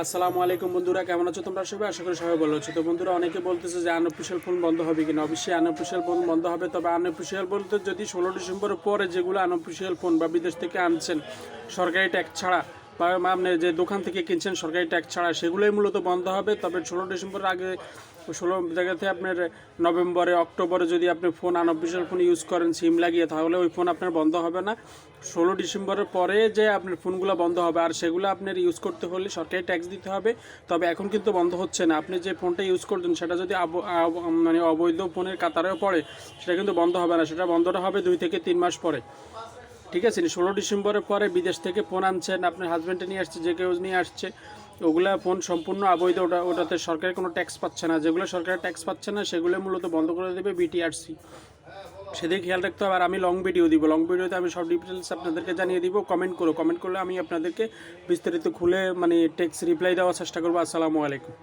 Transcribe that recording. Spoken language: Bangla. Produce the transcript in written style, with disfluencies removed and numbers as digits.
আসসালামু আলাইকুম বন্ধুরা, কেমন আছো তোমরা সবাই? আশা করি সবাই ভালো আছো। তো বন্ধুরা, অনেকে বলতেছে যে আনঅফিসিয়াল ফোন বন্ধ হবে কিনা। অবশ্যই আনঅফিসিয়াল ফোন বন্ধ হবে, তবে আনঅফিসিয়াল বলতে যদি 16 ডিসেম্বরের পরে যেগুলো আনঅফিসিয়াল ফোন বা বিদেশ থেকে আনছেন সরকারি ট্যাক্স ছাড়া, বা আপনি যে দোকান থেকে কিনছেন সরকারি ট্যাক্স ছাড়া, সেগুলোই মূলত বন্ধ হবে। তবে 16 ডিসেম্বরের আগে 16 জায়গাতে আপনার নভেম্বরে অক্টোবরে যদি আপনি ফোন আনঅফিসিয়াল ফোন ইউজ করেন সিম লাগিয়ে, তাহলে ওই ফোন আপনার বন্ধ হবে না। 16 ডিসেম্বরের পরে যে আপনার ফোনগুলো বন্ধ হবে, আর সেগুলো আপনার ইউজ করতে হলে সরকারি ট্যাক্স দিতে হবে। তবে এখন কিন্তু বন্ধ হচ্ছে না। আপনি যে ফোনটা ইউজ করতেন সেটা যদি মানে অবৈধ ফোনের কাতারেও পড়ে, সেটা কিন্তু বন্ধ হবে না। সেটা বন্ধটা হবে 2 থেকে 3 মাস পরে। ঠিক আছে, 16 ডিসেম্বরের পরে বিদেশ থেকে ফোন আনছেন, আপনার হাজব্যান্ডে নিয়ে আসছে, যে কেউ নিয়ে আসছে, ওগুলা ফোন সম্পূর্ণ অবৈধ। ওটাতে সরকারের কোনো ট্যাক্স পাচ্ছে না। যেগুলো সরকারের ট্যাক্স পাচ্ছে না সেগুলো মূলত বন্ধ করে দেবে বিটিআরসি। সেদিকে খেয়াল রাখতে হবে। আর আমি লং ভিডিও দিব, লং ভিডিওতে আমি সব ডিটেলস আপনাদেরকে জানিয়ে দিব। কমেন্ট করলে আমি আপনাদেরকে বিস্তারিত খুলে মানে টেক্সট রিপ্লাই দেওয়ার চেষ্টা করবো। আসসালামু আলাইকুম।